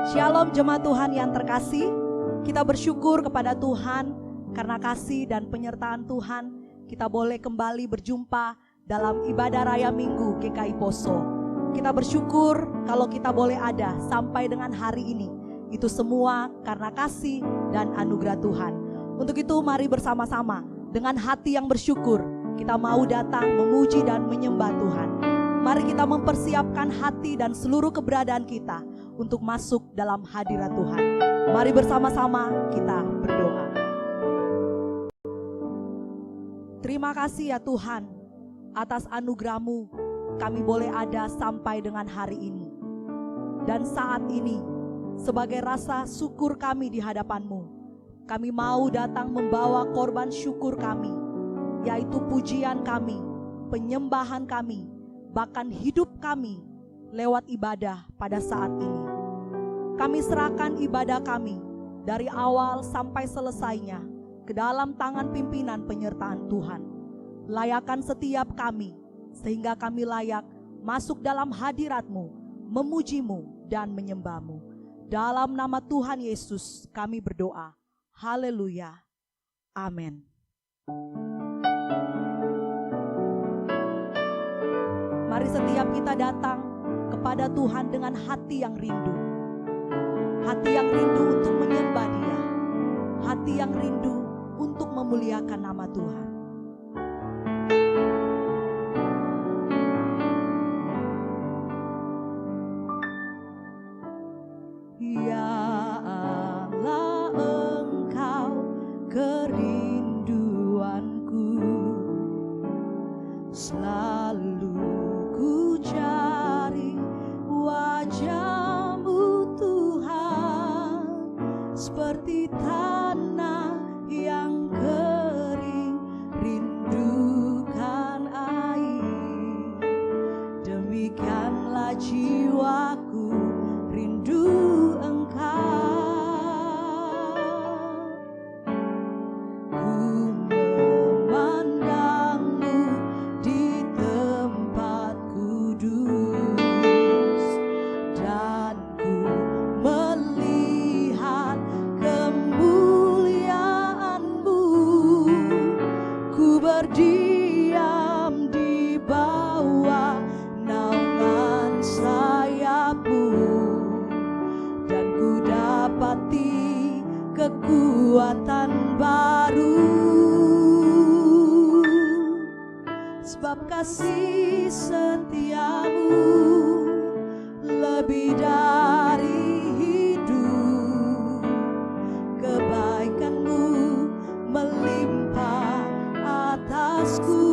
Shalom jemaat Tuhan yang terkasih, kita bersyukur kepada Tuhan karena kasih dan penyertaan Tuhan. Kita boleh kembali berjumpa dalam ibadah raya Minggu GKI Poso. Kita bersyukur kalau kita boleh ada sampai dengan hari ini. Itu semua karena kasih dan anugerah Tuhan. Untuk itu mari bersama-sama dengan hati yang bersyukur kita mau datang memuji dan menyembah Tuhan. Mari kita mempersiapkan hati dan seluruh keberadaan kita untuk masuk dalam hadirat Tuhan. Mari bersama-sama kita berdoa. Terima kasih ya Tuhan, atas anugerah-Mu kami boleh ada sampai dengan hari ini. Dan saat ini, sebagai rasa syukur kami di hadapan-Mu, kami mau datang membawa korban syukur kami, yaitu pujian kami, penyembahan kami, bahkan hidup kami lewat ibadah pada saat ini. Kami serahkan ibadah kami dari awal sampai selesainya ke dalam tangan pimpinan penyertaan Tuhan. Layakan setiap kami sehingga kami layak masuk dalam hadirat-Mu, memuji-Mu dan menyembah-Mu. Dalam nama Tuhan Yesus kami berdoa. Haleluya. Amin. Mari setiap kita datang kepada Tuhan dengan hati yang rindu. Hati yang rindu untuk menyembah Dia. Hati yang rindu untuk memuliakan nama Tuhan. Ya Allah, Engkau kerinduanku, selalu ku cari wajah-Mu Tuhan, seperti tanah yang kering rindukan air. Demikianlah jiwaku rindu Engkau. Ku memandang-Mu di tempat kudus, dan ku melihat kemuliaan-Mu. Ku berdiam di bawah naungan sayap-Mu, dan ku dapati kekuatan baru. Sebab kasih setia-Mu lebih dari hidup, kebaikan-Mu melimpah atasku.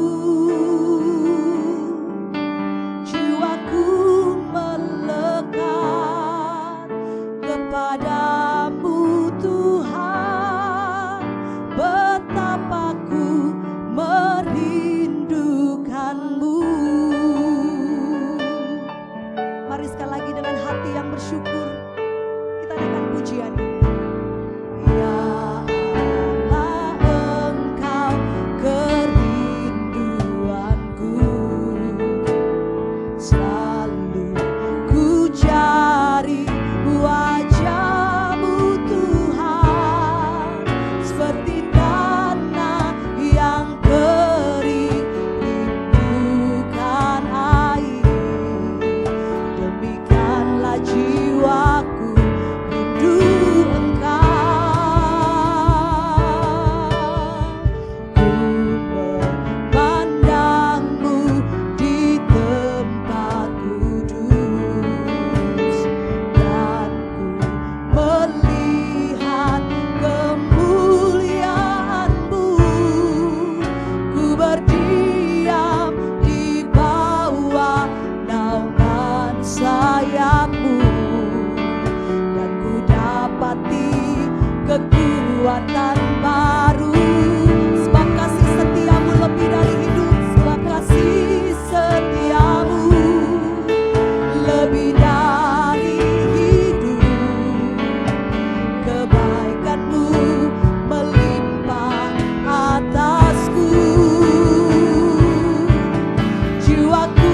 Jiwaku melekat kepada-Mu Tuhan, betapa ku merindukan-Mu. Mari sekali lagi dengan hati yang bersyukur kita dengan pujian ini. Ya Allah, Engkau kerinduanku, selalu ku cari wajah-Mu Tuhan, seperti tanah yang kering rindukan air. Demikianlah jiwaku rindu Engkau. Ku memandang-Mu di tempat kudus, dan ku melihat kemuliaan-Mu. Ku berdiam di bawah naungan sayap-Mu, dan ku dapati kekuatan baru. Sebab kasih setia-Mu lebih dari hidup, sebab kasih setia-Mu lebih dari hidup, kebaikan-Mu melimpah atasku. Jiwaku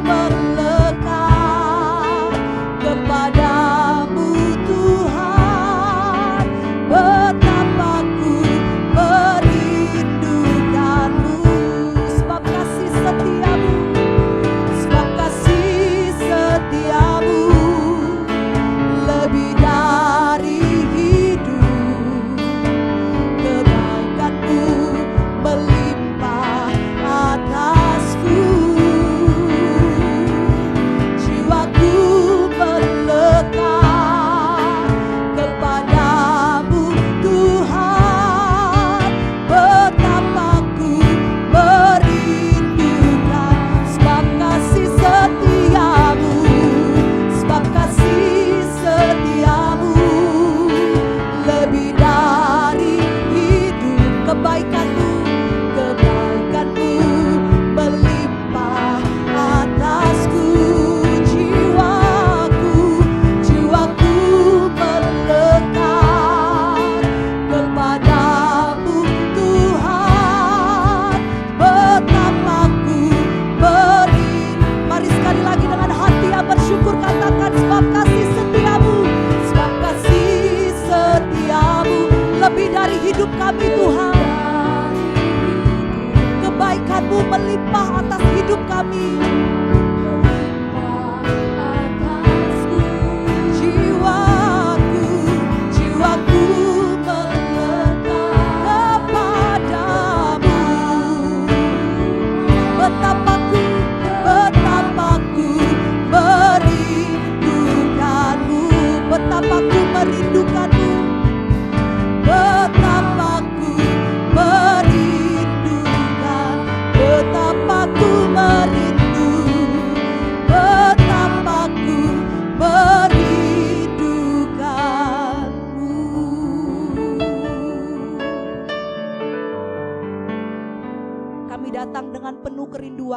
melekat kepada-Mu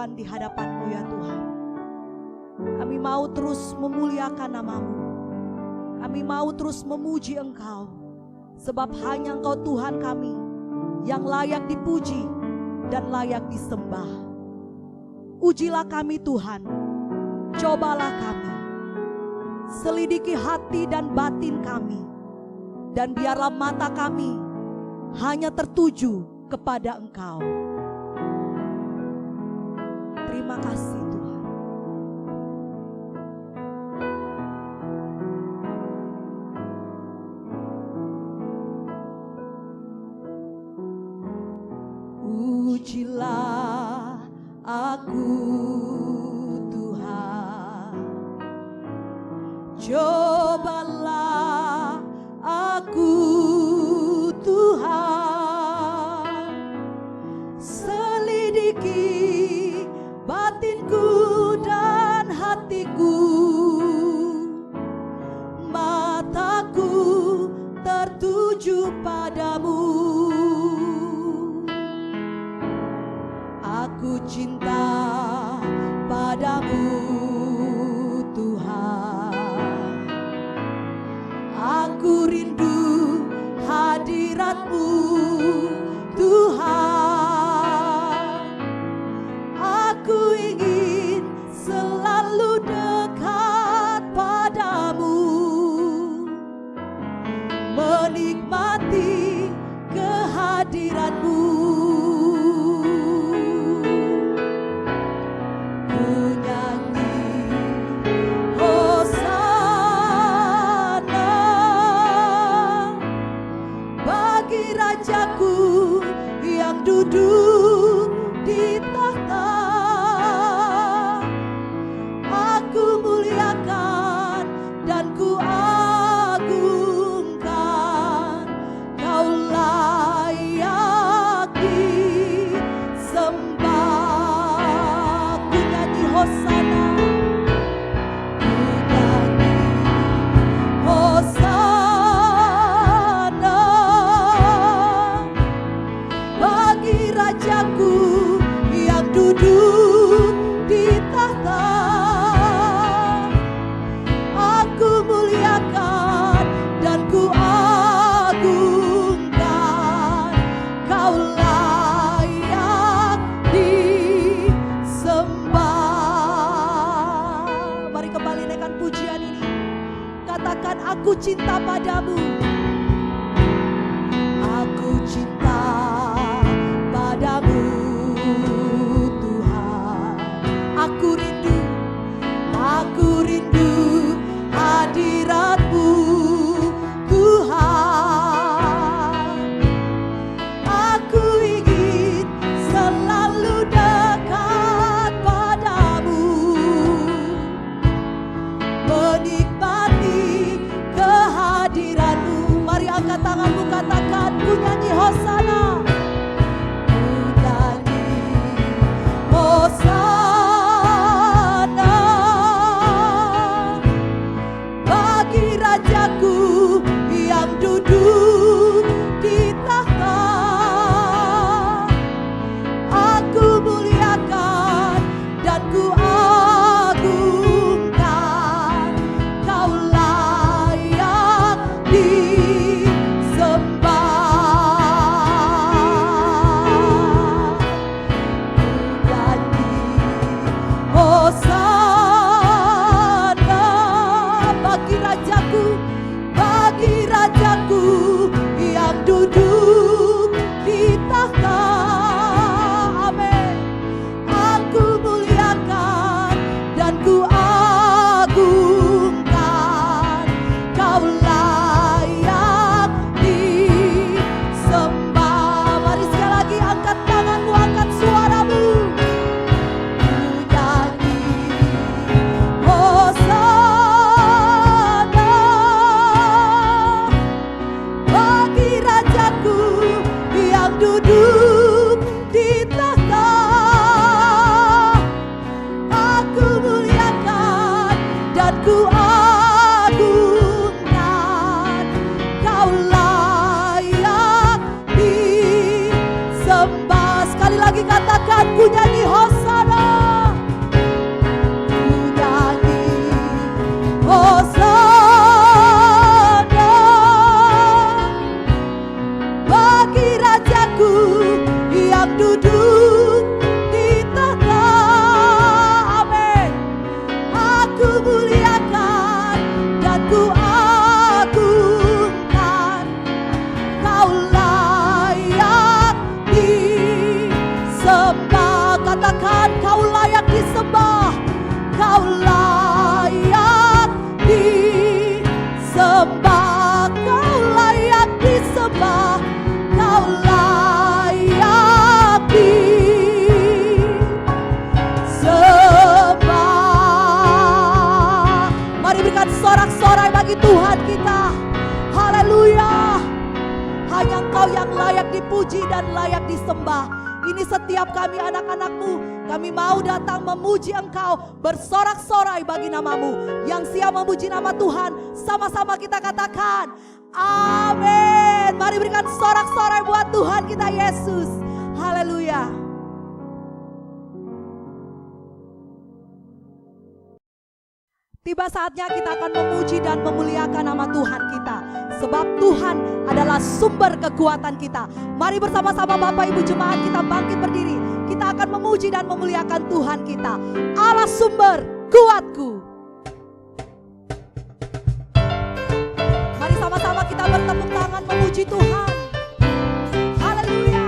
pengakuan di hadapan-Mu ya Tuhan. Kami mau terus memuliakan nama-Mu. Kami mau terus memuji Engkau, sebab hanya Engkau Tuhan kami yang layak dipuji dan layak disembah. Ujilah kami Tuhan, cobalah kami, selidiki hati dan batin kami, dan biarlah mata kami hanya tertuju kepada Engkau. Terima kasih Tuhan. Ujilah aku Tuhan, cobalah aku Tuhan, selidiki batinku dan hatiku, mataku tertuju padamu. Aku cinta padamu Tuhan, aku rindu hadirat-Mu Tuhan, aku ingin selalu dekat padamu, menikmati kehadiran-Mu. Rajaku yang duduk di tahta, aku muliakan dan ku agungkan. Kau layak disembah. Ku nyanyi hosana, ku nyanyi hosana Rajaku yang duduk di tahta, aku muliakan dan ku agungkan. Kau layak disembah. Mari kembali naikkan pujian ini. Katakan, aku cinta padamu. Aku cinta padamu Tuhan, aku rindu hadirat-Mu Tuhan, aku ingin selalu dekat padamu, menikmati kehadiran-Mu. Mari angkat tanganmu, katakan, ku nyanyi hosana. Hosana bagi Rajaku yang duduk di tahta, aku muliakan dan ku agungkan. Kau layak Sekali lagi katakan, ku nyanyi hosana. berikan sorak-sorai bagi Tuhan kita. Haleluya. Hanya Engkau yang layak dipuji dan layak disembah. Ini setiap kami anak-anak-Mu, kami mau datang memuji Engkau, bersorak-sorai bagi nama-Mu. Yang siap memuji nama Tuhan, sama-sama kita katakan amin. Mari berikan sorak-sorai buat Tuhan kita Yesus. Haleluya. Tiba saatnya kita akan memuji dan memuliakan nama Tuhan kita. Sebab Tuhan adalah sumber kekuatan kita. Mari bersama-sama Bapak Ibu jemaat kita bangkit berdiri. Kita akan memuji dan memuliakan Tuhan kita. Allah sumber kuatku. Mari sama-sama kita bertepuk tangan memuji Tuhan. Haleluya.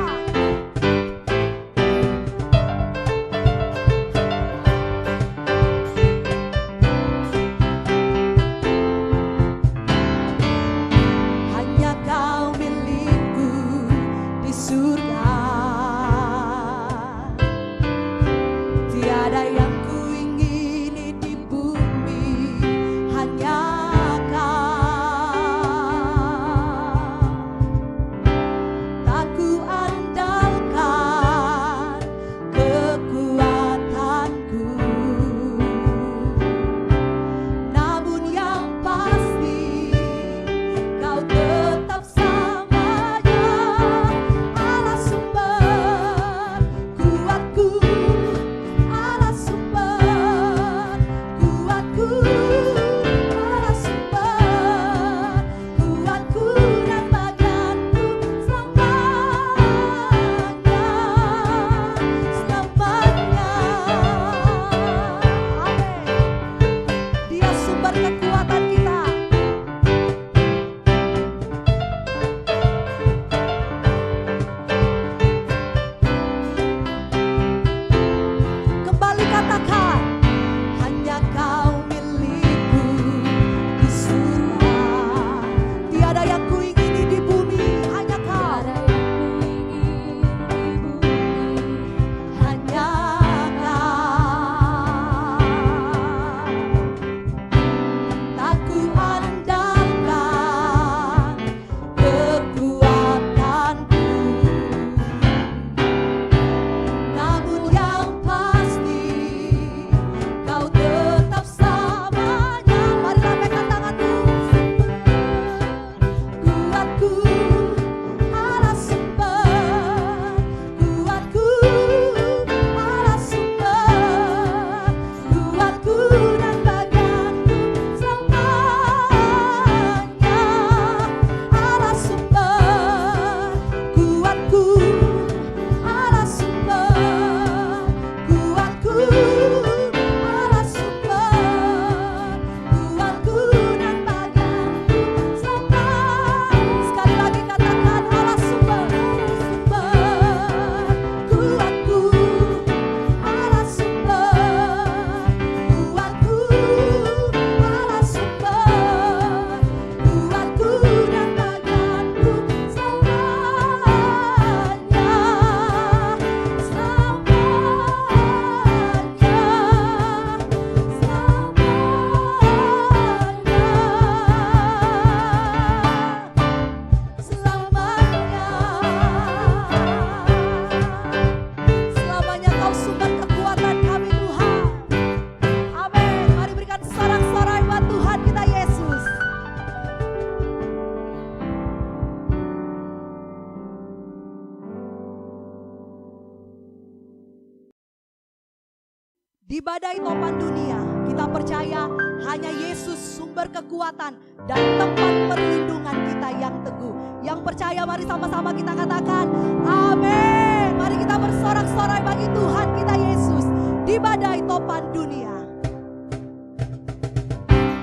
Di badai topan dunia, kita percaya hanya Yesus sumber kekuatan dan tempat perlindungan kita yang teguh. Yang percaya mari sama-sama kita katakan amin. Mari kita bersorak-sorai bagi Tuhan kita Yesus di badai topan dunia.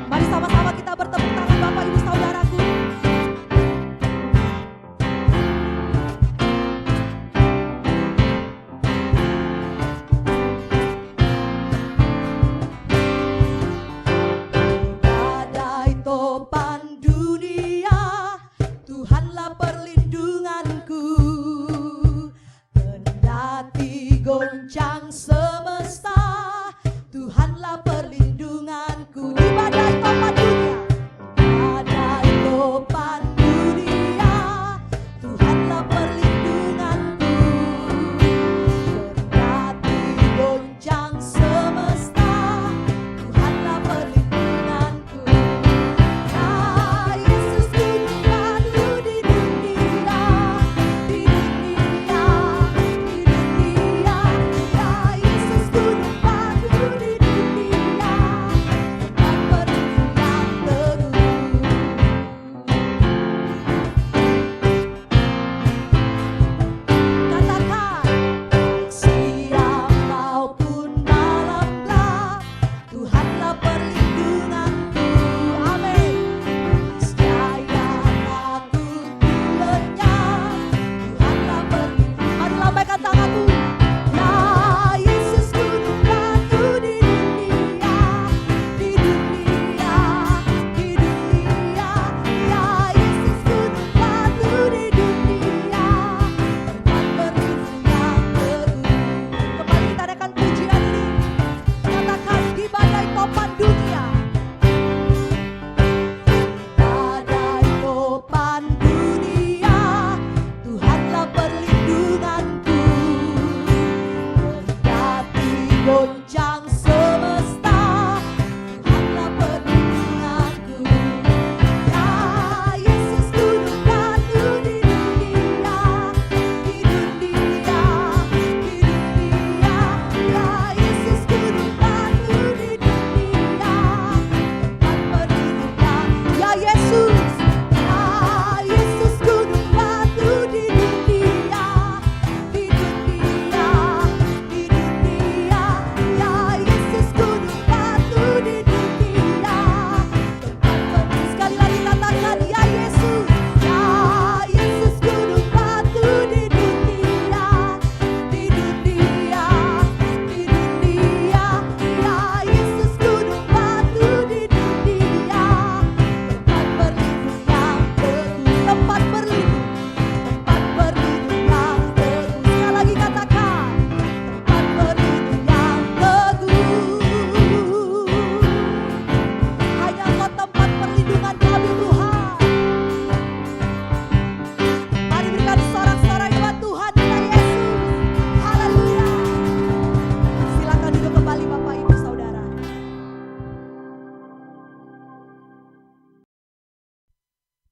Mari sama-sama kita bertepuk tangan Bapak Ibu Saudaraku. Goncang semesta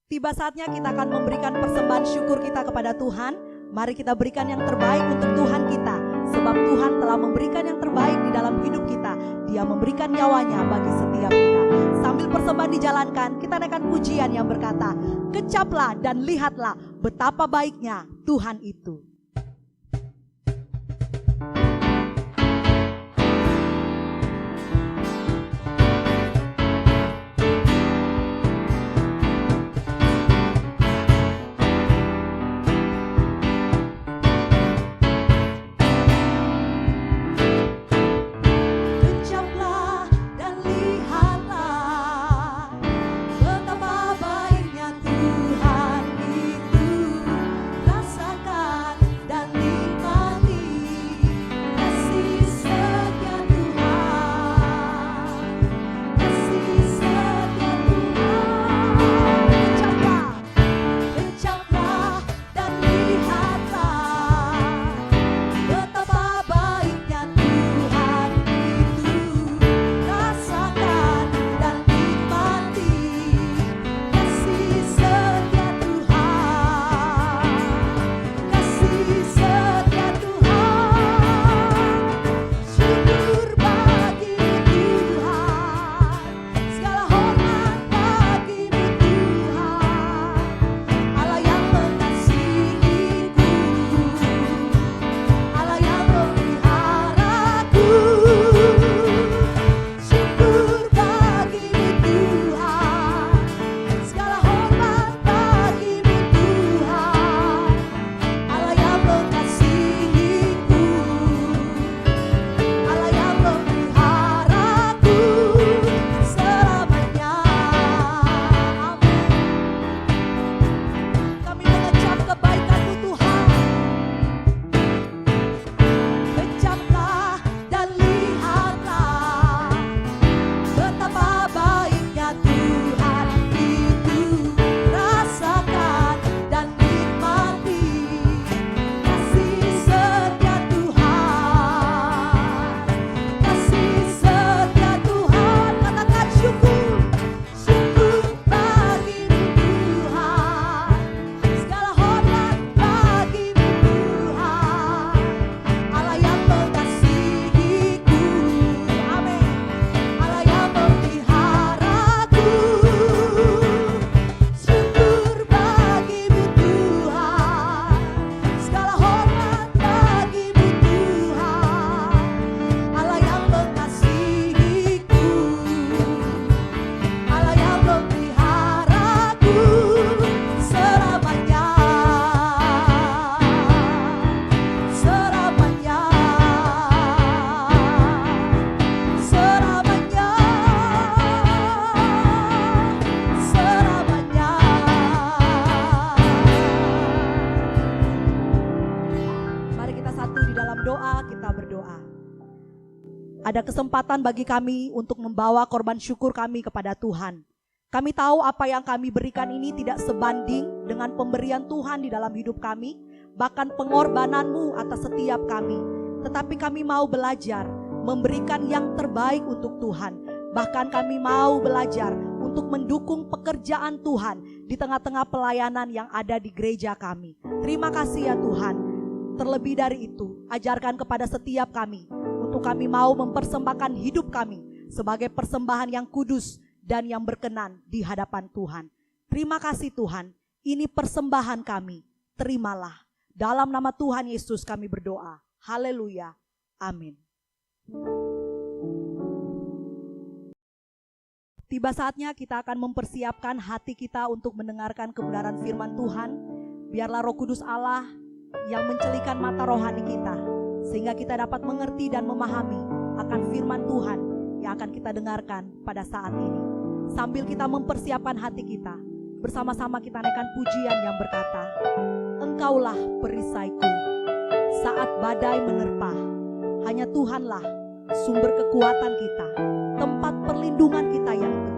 Tiba saatnya kita akan memberikan persembahan syukur kita kepada Tuhan. Mari kita berikan yang terbaik untuk Tuhan kita. Sebab Tuhan telah memberikan yang terbaik di dalam hidup kita. Dia memberikan nyawanya bagi setiap kita. Sambil persembahan dijalankan, kita naikkan pujian yang berkata, kecaplah dan lihatlah betapa baiknya Tuhan itu. Ada kesempatan bagi kami untuk membawa korban syukur kami kepada Tuhan. Kami tahu apa yang kami berikan ini tidak sebanding dengan pemberian Tuhan di dalam hidup kami, bahkan pengorbanan-Mu atas setiap kami. Tetapi kami mau belajar memberikan yang terbaik untuk Tuhan. Bahkan kami mau belajar untuk mendukung pekerjaan Tuhan di tengah-tengah pelayanan yang ada di gereja kami. Terima kasih ya Tuhan. Terlebih dari itu, ajarkan kepada setiap kami untuk kami mau mempersembahkan hidup kami sebagai persembahan yang kudus dan yang berkenan di hadapan Tuhan. Terima kasih Tuhan, ini persembahan kami, terimalah. Dalam nama Tuhan Yesus kami berdoa. Haleluya. Amin. Tiba saatnya kita akan mempersiapkan hati kita untuk mendengarkan kebenaran firman Tuhan. Biarlah Roh Kudus Allah yang mencelikan mata rohani kita, sehingga kita dapat mengerti dan memahami akan firman Tuhan yang akan kita dengarkan pada saat ini. Sambil kita mempersiapkan hati kita, bersama-sama kita naikkan pujian yang berkata, Engkaulah perisaiku saat badai menerpa. Hanya Tuhanlah sumber kekuatan kita, tempat perlindungan kita yang teguh.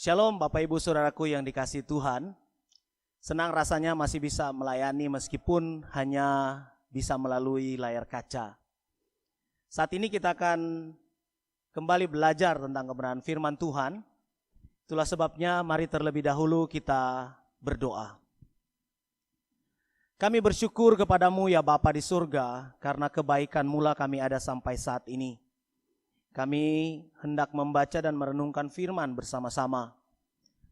Shalom Bapak Ibu Saudaraku yang dikasihi Tuhan. Senang rasanya masih bisa melayani meskipun hanya bisa melalui layar kaca. Saat ini kita akan kembali belajar tentang kebenaran firman Tuhan. Itulah sebabnya mari terlebih dahulu kita berdoa. Kami bersyukur kepadamu ya Bapa di surga, karena kebaikan mula kami ada sampai saat ini. Kami hendak membaca dan merenungkan firman bersama-sama.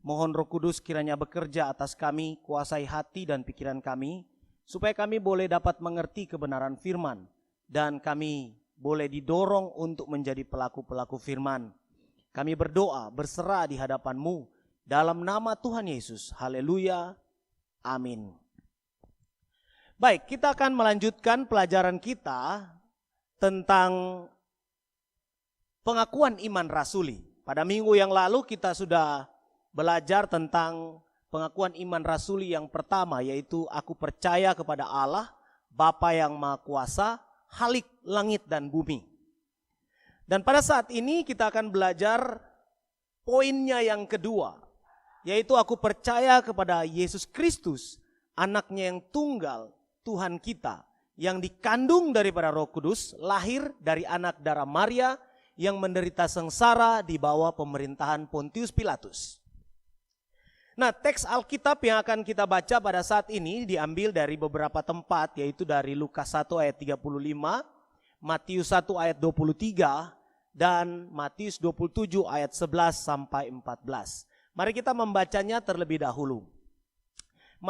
Mohon Roh Kudus kiranya bekerja atas kami, kuasai hati dan pikiran kami, supaya kami boleh dapat mengerti kebenaran firman, dan kami boleh didorong untuk menjadi pelaku-pelaku firman. Kami berdoa, berserah di hadapan-Mu, dalam nama Tuhan Yesus. Haleluya, amin. Baik, kita akan melanjutkan pelajaran kita tentang pengakuan iman rasuli. Pada minggu yang lalu kita sudah belajar tentang pengakuan iman rasuli yang pertama, yaitu aku percaya kepada Allah, Bapa yang Maha Kuasa, Khalik langit dan bumi. Dan pada saat ini kita akan belajar poinnya yang kedua, yaitu aku percaya kepada Yesus Kristus, anaknya yang tunggal, Tuhan kita, yang dikandung daripada Roh Kudus, lahir dari anak darah Maria, yang menderita sengsara di bawah pemerintahan Pontius Pilatus. Nah, teks Alkitab yang akan kita baca pada saat ini diambil dari beberapa tempat, yaitu dari Lukas 1 ayat 35, Matius 1 ayat 23, dan Matius 27 ayat 11 sampai 14. Mari kita membacanya terlebih dahulu.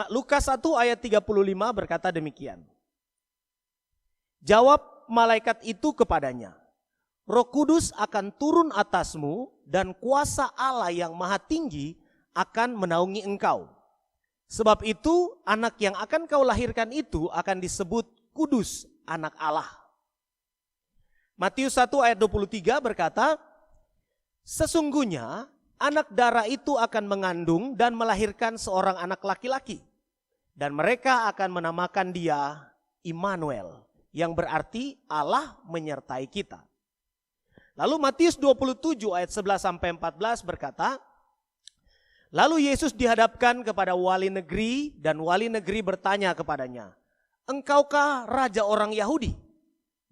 Lukas 1 ayat 35 berkata demikian. Jawab malaikat itu kepadanya, Roh Kudus akan turun atasmu dan kuasa Allah yang maha tinggi akan menaungi engkau. Sebab itu anak yang akan kau lahirkan itu akan disebut Kudus, anak Allah. Matius 1 ayat 23 berkata, sesungguhnya anak darah itu akan mengandung dan melahirkan seorang anak laki-laki. Dan mereka akan menamakan dia Immanuel, yang berarti Allah menyertai kita. Lalu Matius 27 ayat 11 sampai 14 berkata, lalu Yesus dihadapkan kepada wali negeri dan wali negeri bertanya kepadanya, engkaukah raja orang Yahudi?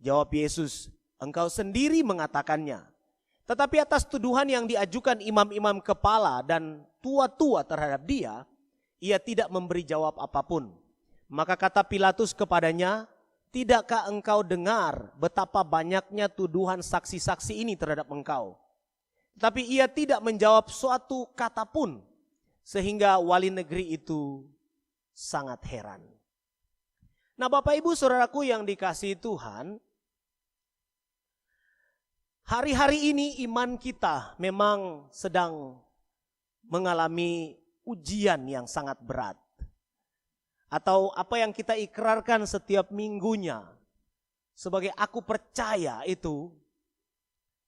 Jawab Yesus, engkau sendiri mengatakannya. Tetapi atas tuduhan yang diajukan imam-imam kepala dan tua-tua terhadap dia, ia tidak memberi jawab apapun. Maka kata Pilatus kepadanya, tidakkah engkau dengar betapa banyaknya tuduhan saksi-saksi ini terhadap engkau? Tetapi ia tidak menjawab suatu kata pun, sehingga wali negeri itu sangat heran. Nah, Bapak Ibu Saudaraku yang dikasihi Tuhan, hari-hari ini iman kita memang sedang mengalami ujian yang sangat berat. Atau apa yang kita ikrarkan setiap minggunya sebagai aku percaya itu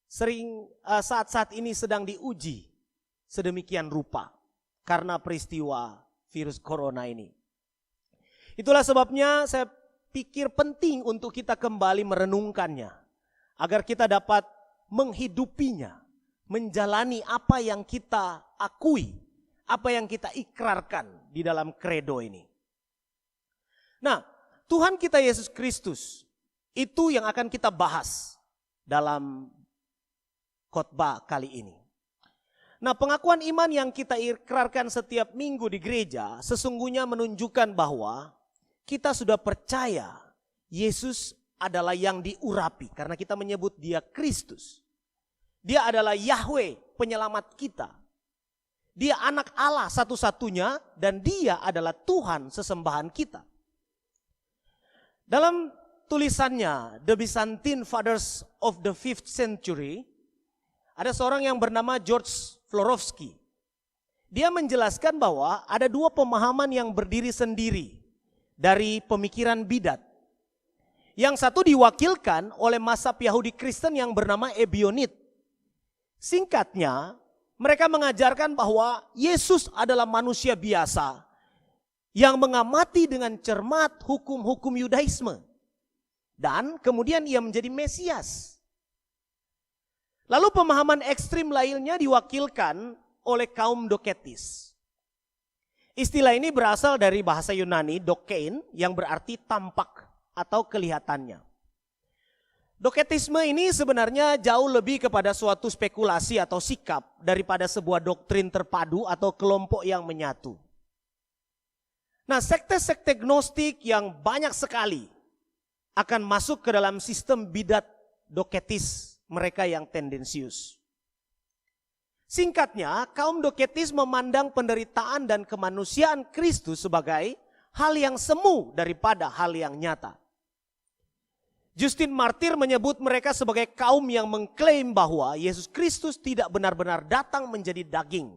sering saat-saat ini sedang diuji sedemikian rupa karena peristiwa virus corona ini. Itulah sebabnya saya pikir penting untuk kita kembali merenungkannya, agar kita dapat menghidupinya, menjalani apa yang kita akui, apa yang kita ikrarkan di dalam kredo ini. Nah, Tuhan kita Yesus Kristus itu yang akan kita bahas dalam khotbah kali ini. Nah, pengakuan iman yang kita ikrarkan setiap minggu di gereja sesungguhnya menunjukkan bahwa kita sudah percaya Yesus adalah yang diurapi karena kita menyebut dia Kristus. Dia adalah Yahweh, penyelamat kita. Dia anak Allah satu-satunya dan dia adalah Tuhan sesembahan kita. Dalam tulisannya The Byzantine Fathers of the 5th Century, ada seorang yang bernama George Florovsky. Dia menjelaskan bahwa ada dua pemahaman yang berdiri sendiri dari pemikiran bidat. Yang satu diwakilkan oleh mazhab Yahudi Kristen yang bernama Ebionit. Singkatnya, mereka mengajarkan bahwa Yesus adalah manusia biasa yang mengamati dengan cermat hukum-hukum Yudaisme. Dan kemudian ia menjadi Mesias. Lalu pemahaman ekstrim lainnya diwakilkan oleh kaum Doketis. Istilah ini berasal dari bahasa Yunani dokein yang berarti tampak atau kelihatannya. Doketisme ini sebenarnya jauh lebih kepada suatu spekulasi atau sikap daripada sebuah doktrin terpadu atau kelompok yang menyatu. Nah, sekte-sekte gnostik yang banyak sekali akan masuk ke dalam sistem bidat doketis mereka yang tendensius. Singkatnya, kaum Doketis memandang penderitaan dan kemanusiaan Kristus sebagai hal yang semu daripada hal yang nyata. Justin Martyr menyebut mereka sebagai kaum yang mengklaim bahwa Yesus Kristus tidak benar-benar datang menjadi daging,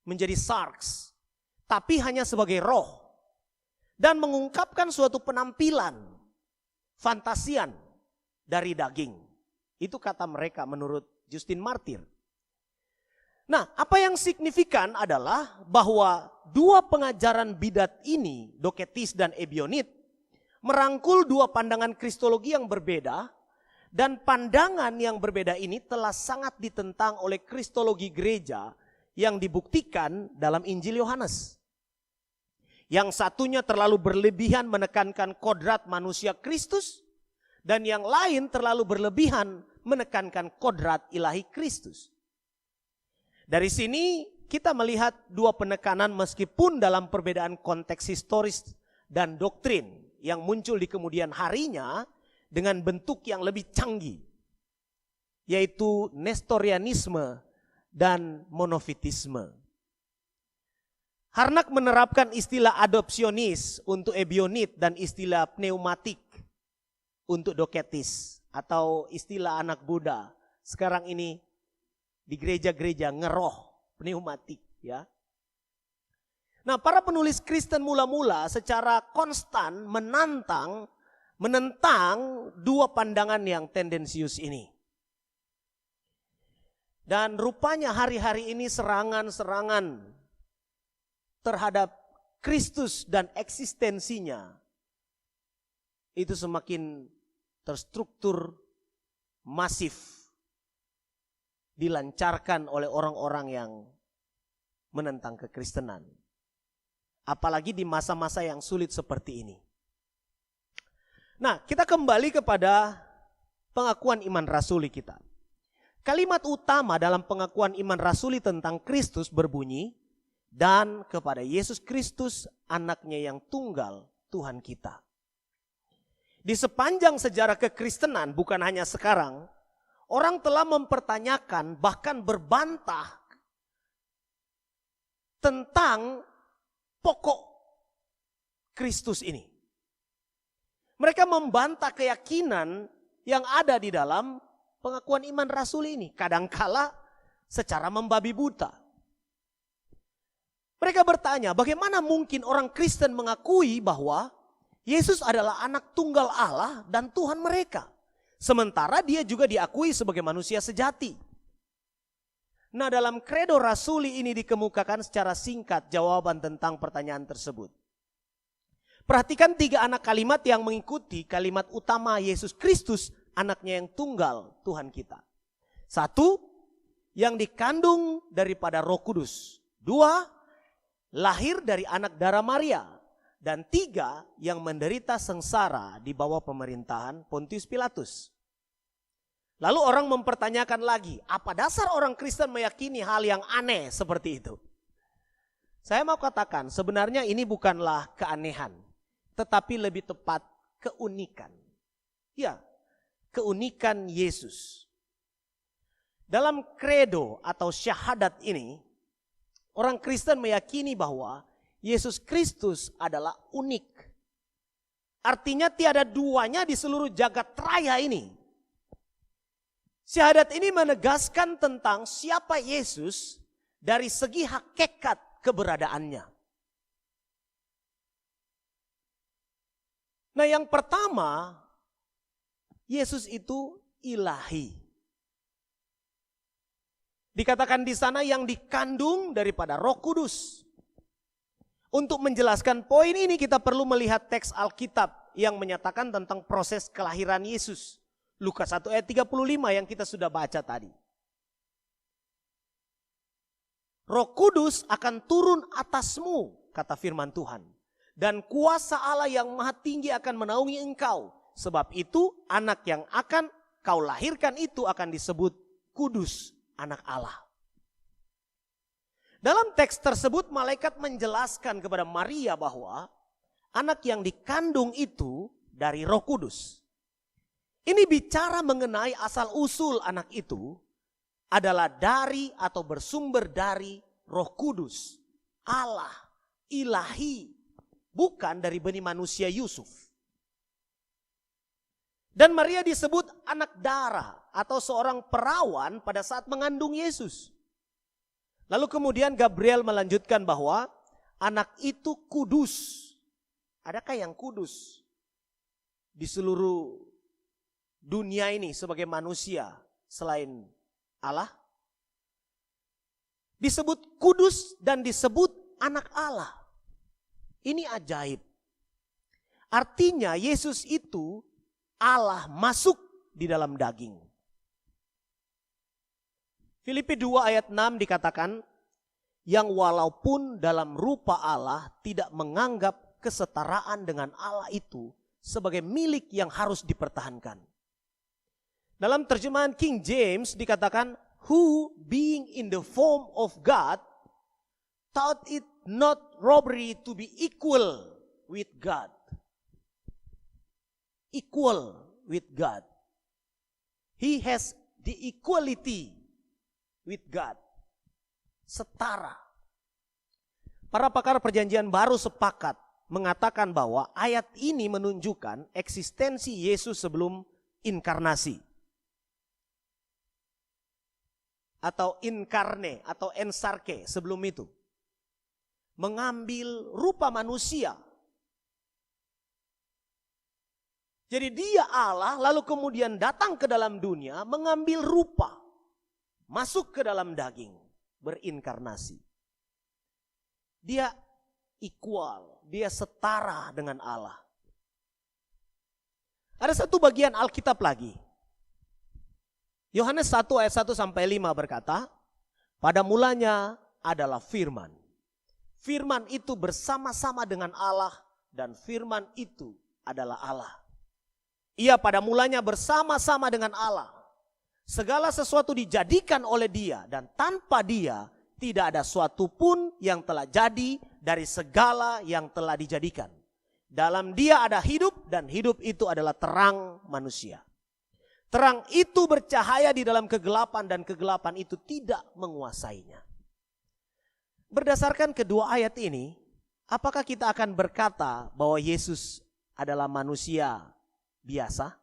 menjadi sarks, tapi hanya sebagai roh, dan mengungkapkan suatu penampilan, fantasian dari daging. Itu kata mereka menurut Justin Martyr. Nah, apa yang signifikan adalah bahwa dua pengajaran bidat ini, Doketis dan Ebionit, merangkul dua pandangan kristologi yang berbeda, dan pandangan yang berbeda ini telah sangat ditentang oleh kristologi gereja yang dibuktikan dalam Injil Yohanes. Yang satunya terlalu berlebihan menekankan kodrat manusia Kristus, dan yang lain terlalu berlebihan menekankan kodrat ilahi Kristus. Dari sini kita melihat dua penekanan meskipun dalam perbedaan konteks historis dan doktrin yang muncul di kemudian harinya dengan bentuk yang lebih canggih, yaitu Nestorianisme dan monofitisme. Harnack menerapkan istilah adopsionis untuk Ebionit dan istilah pneumatik untuk Doketis atau istilah anak Buddha. Sekarang ini di gereja-gereja ngeroh, pneumatik ya. Nah, para penulis Kristen mula-mula secara konstan menentang dua pandangan yang tendensius ini. Dan rupanya hari-hari ini serangan-serangan terhadap Kristus dan eksistensinya itu semakin terstruktur, masif, dilancarkan oleh orang-orang yang menentang kekristenan. Apalagi di masa-masa yang sulit seperti ini. Nah, kita kembali kepada pengakuan iman rasuli kita. Kalimat utama dalam pengakuan iman rasuli tentang Kristus berbunyi, dan kepada Yesus Kristus anaknya yang tunggal Tuhan kita. Di sepanjang sejarah kekristenan, bukan hanya sekarang, orang telah mempertanyakan bahkan berbantah tentang pokok Kristus ini. Mereka membantah keyakinan yang ada di dalam pengakuan iman rasuli ini. Kadangkala secara membabi buta. Mereka bertanya, bagaimana mungkin orang Kristen mengakui bahwa Yesus adalah anak tunggal Allah dan Tuhan mereka. Sementara dia juga diakui sebagai manusia sejati. Nah, dalam kredo rasuli ini dikemukakan secara singkat jawaban tentang pertanyaan tersebut. Perhatikan 3 anak kalimat yang mengikuti kalimat utama Yesus Kristus, anaknya yang tunggal Tuhan kita. 1, yang dikandung daripada Roh Kudus. 2, lahir dari anak darah Maria. Dan 3, yang menderita sengsara di bawah pemerintahan Pontius Pilatus. Lalu orang mempertanyakan lagi, apa dasar orang Kristen meyakini hal yang aneh seperti itu? Saya mau katakan, sebenarnya ini bukanlah keanehan, tetapi lebih tepat keunikan. Ya, keunikan Yesus. Dalam kredo atau syahadat ini, orang Kristen meyakini bahwa Yesus Kristus adalah unik. Artinya tiada duanya di seluruh jagat raya ini. Syahadat ini menegaskan tentang siapa Yesus dari segi hakikat keberadaannya. Nah, yang pertama, Yesus itu ilahi. Dikatakan di sana yang dikandung daripada Roh Kudus. Untuk menjelaskan poin ini kita perlu melihat teks Alkitab yang menyatakan tentang proses kelahiran Yesus. Lukas 1 ayat 35 yang kita sudah baca tadi. Roh Kudus akan turun atasmu, kata firman Tuhan. Dan kuasa Allah yang maha tinggi akan menaungi engkau. Sebab itu anak yang akan kau lahirkan itu akan disebut kudus, anak Allah. Dalam teks tersebut malaikat menjelaskan kepada Maria bahwa anak yang dikandung itu dari Roh Kudus. Ini bicara mengenai asal-usul anak itu adalah dari atau bersumber dari Roh Kudus, Allah, ilahi, bukan dari benih manusia Yusuf. Dan Maria disebut anak darah atau seorang perawan pada saat mengandung Yesus. Lalu kemudian Gabriel melanjutkan bahwa anak itu kudus. Adakah yang kudus di seluruh dunia ini sebagai manusia selain Allah? Disebut kudus dan disebut anak Allah. Ini ajaib. Artinya Yesus itu Allah masuk di dalam daging. Filipi 2 ayat 6 dikatakan, yang walaupun dalam rupa Allah tidak menganggap kesetaraan dengan Allah itu sebagai milik yang harus dipertahankan. Dalam terjemahan King James dikatakan, who being in the form of God, thought it not robbery to be equal with God. Equal with God. He has the equality with God. Setara. Para pakar perjanjian baru sepakat mengatakan bahwa ayat ini menunjukkan eksistensi Yesus sebelum inkarnasi. Atau inkarne atau ensarke sebelum itu. Mengambil rupa manusia. Jadi dia Allah lalu kemudian datang ke dalam dunia mengambil rupa. Masuk ke dalam daging. Berinkarnasi. Dia equal. Dia setara dengan Allah. Ada satu bagian Alkitab lagi. Yohanes 1 ayat 1 sampai 5 berkata, pada mulanya adalah firman. Firman itu bersama-sama dengan Allah dan firman itu adalah Allah. Ia pada mulanya bersama-sama dengan Allah. Segala sesuatu dijadikan oleh dia dan tanpa dia tidak ada suatu pun yang telah jadi dari segala yang telah dijadikan. Dalam dia ada hidup dan hidup itu adalah terang manusia. Terang itu bercahaya di dalam kegelapan dan kegelapan itu tidak menguasainya. Berdasarkan kedua ayat ini, apakah kita akan berkata bahwa Yesus adalah manusia biasa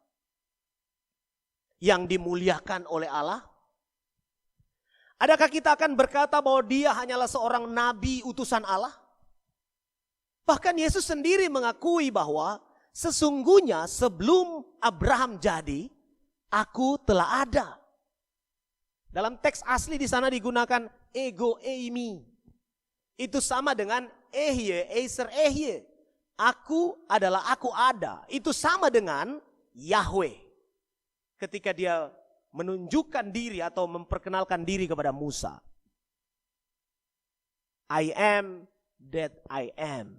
yang dimuliakan oleh Allah? Adakah kita akan berkata bahwa dia hanyalah seorang nabi utusan Allah? Bahkan Yesus sendiri mengakui bahwa sesungguhnya sebelum Abraham jadi, aku telah ada. Dalam teks asli di sana digunakan ego eimi. Itu sama dengan ehye, eiser ehye. Aku adalah aku ada. Itu sama dengan Yahweh. Ketika dia menunjukkan diri atau memperkenalkan diri kepada Musa. I am that I am.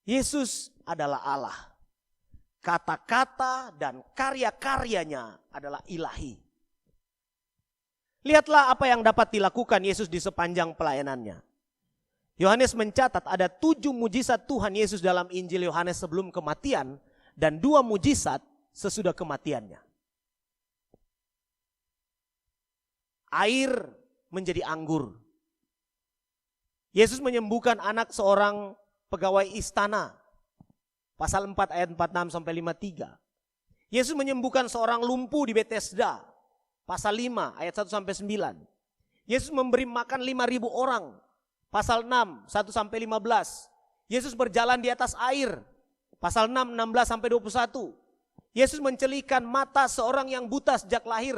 Yesus adalah Allah. Kata-kata dan karya-karyanya adalah ilahi. Lihatlah apa yang dapat dilakukan Yesus di sepanjang pelayanannya. Yohanes mencatat ada 7 mujizat Tuhan Yesus dalam Injil Yohanes sebelum kematian dan 2 mujizat sesudah kematiannya. Air menjadi anggur. Yesus menyembuhkan anak seorang pegawai istana. Pasal 4 ayat 46 sampai 53. Yesus menyembuhkan seorang lumpuh di Bethesda. Pasal 5 ayat 1 sampai 9. Yesus memberi makan 5.000 orang. Pasal 6, 1 sampai 15. Yesus berjalan di atas air. Pasal 6, 16 sampai 21. Yesus mencelikan mata seorang yang buta sejak lahir.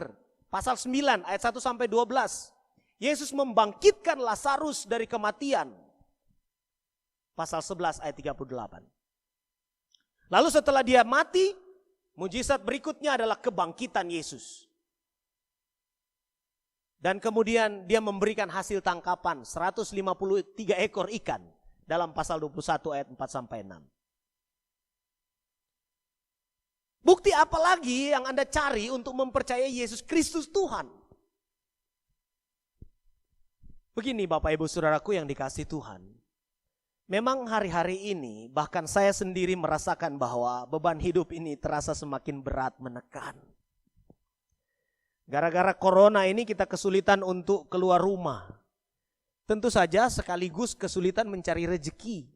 Pasal 9 ayat 1 sampai 12. Yesus membangkitkan Lazarus dari kematian. Pasal 11 ayat 38. Lalu setelah dia mati, mujizat berikutnya adalah kebangkitan Yesus. Dan kemudian dia memberikan hasil tangkapan 153 ekor ikan dalam pasal 21 ayat 4-6. Bukti apa lagi yang Anda cari untuk mempercayai Yesus Kristus Tuhan? Begini Bapak Ibu Saudaraku yang dikasihi Tuhan. Memang hari-hari ini bahkan saya sendiri merasakan bahwa beban hidup ini terasa semakin berat menekan. Gara-gara corona ini kita kesulitan untuk keluar rumah. Tentu saja sekaligus kesulitan mencari rezeki.